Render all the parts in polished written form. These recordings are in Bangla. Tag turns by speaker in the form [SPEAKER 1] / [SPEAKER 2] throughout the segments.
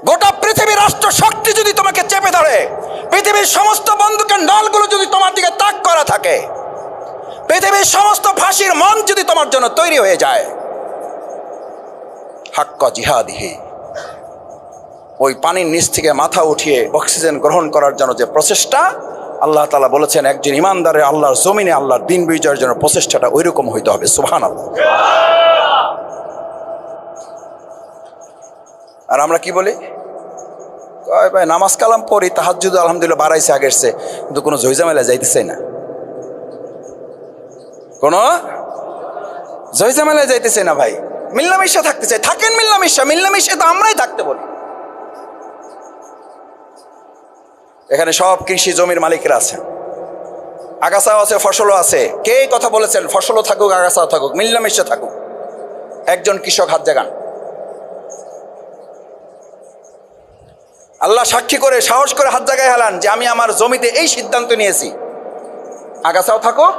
[SPEAKER 1] গোটা পৃথিবীর রাষ্ট্র শক্তি যদি তোমাকে চেপে ধরে, পৃথিবীর সমস্ত বন্দুকের নলগুলো যদি তোমার দিকে তাক করা থাকে, পৃথিবীর সমস্ত ফাঁসির মন যদি তোমার জন্য তৈরি হয়ে যায়, হাক্কা জিহাদিহি, ওই পানির নিচ থেকে মাথা উঠিয়ে অক্সিজেন গ্রহণ করার জন্য যে প্রচেষ্টা, আল্লাহ তাআলা বলেছেন একজন ইমানদারের আল্লাহর জমিনে আল্লাহর দিন বিজয়ের জন্য প্রচেষ্টাটা ওই রকম হইতে হবে। সুবহানাল্লাহ। আর আমরা কি বলি, ভাই নামাজ কালাম পড়ি, তাহাজ্জুদ আলহামদুলিল্লাহ বাড়াইছে আগের চেয়ে, কিন্তু কোনো ঝইঝামেলা যাইতেছে না, কোনো ঝইঝামেলা যাইতেছে না। ভাই মিল্লামিশা থাকতে চাই, থাকেন মিল্লামিশা, মিল্লামিশা তো আমরাই থাকতে বলি। এখানে সব কৃষি জমির মালিকরা আছেন, আগাছাও আছে, ফসলও আছে। কে কথা বলেছেন ফসলও থাকুক আগাছাও থাকুক, মিল্লামিশা থাকুক? একজন কৃষক হাত জাগান। আল্লাহ সাক্ষী করে সাহস করে হাত জাগায় হালান যে আমি আমার জমিতে এই সিদ্ধান্ত নিয়েছি, আগাছাও থাকুক।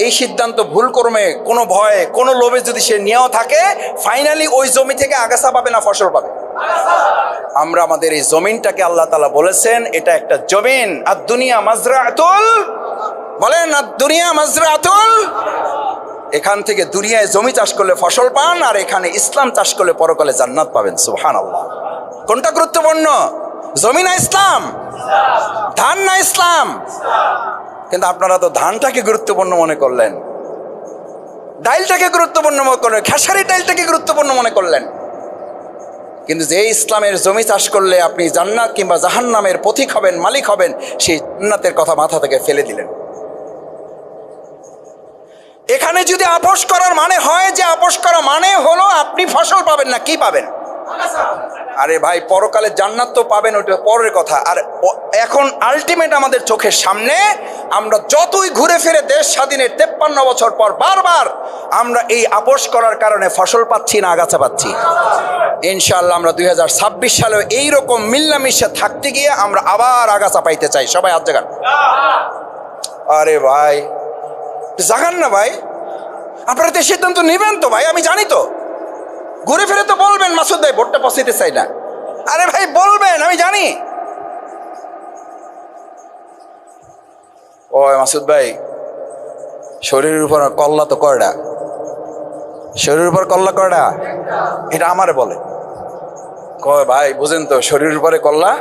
[SPEAKER 1] এই সিদ্ধান্ত ভুল কর্মে, কোনো ভয়ে, কোনো লোভে যদি সে নিয়েও থাকে, ফাইনালি ওই জমি থেকে আগাছা পাবে না ফসল পাবে? আমরা আমাদের এই জমিনটাকে আল্লাহ তাআলা বলেছেন এটা একটা জমিন, আর দুনিয়া মাজরাতুল, বলেন আর দুনিয়া মাজরাতুল, এখান থেকে দুনিয়ায় জমি চাষ করলে ফসল পান, আর এখানে ইসলাম চাষ করলে পরকালে জান্নাত পাবেন। সুবহানাল্লাহ। কোনটা গুরুত্বপূর্ণ, জমি না ইসলাম? ধান না ইসলাম? কিন্তু আপনারা তো ধানটাকে গুরুত্বপূর্ণ মনে করলেন, ডাইলটাকে গুরুত্বপূর্ণ মনে করলেন, খেসারি ডাইলটাকে গুরুত্বপূর্ণ মনে করলেন। কিন্তু যে ইসলামের জমি চাষ করলে আপনি জান্নাত কিংবা জাহান্নামের পথিক হবেন, মালিক হবেন, সেই জান্নাতের কথা মাথা থেকে ফেলে দিলেন। এখানে যদি আপোষ করার মানে হয় যে আপোষ করা মানে হলো আপনি ফসল পাবেন না, কি পাবেন? আরে ভাই পরকালে জান্নাত তো পাবেন, ওইটা পরের কথা। আর এখন আলটিমেট আমাদের চোখের সামনে, আমরা যতই ঘুরে ফিরে দেশ স্বাধীনের 53 বছর পর বারবার আমরা এই আপোষ করার কারণে ফসল পাচ্ছি না আগাছা পাচ্ছি। ইনশাআল্লাহ আমরা 2026 সালেও এইরকম মিল্লামিশা থাকতে গিয়ে আমরা আবার আগাছা পাইতে চাই। সবাই হাত জাগান। আরে ভাই জাগান না ভাই, আপনারা তো সিদ্ধান্ত নেবেন তো ভাই, আমি জানি তো। ঘুরে ফিরে তো বলবেন মাসুদ ভাই ভোটটা পৌঁছাইতে চাই না। আরে ভাই বলবেন, আমি জানি। ও মাসুদ ভাই শরীরের উপর কল্লা তো কয়টা? শরীরের উপর কল্লা কয়টা? এটা আমারে বলে। কয় ভাই বুঝেন তো, শরীরের উপরে কল্লা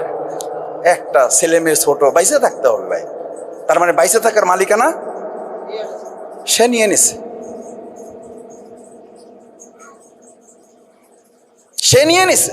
[SPEAKER 1] একটা, ছেলে মেয়ে ছোট, বাইসে থাকতে হবে ভাই। তার মানে বাইসে থাকার মালিকানা সে নিয়ে নিছে, সে নিয়ে নিছে।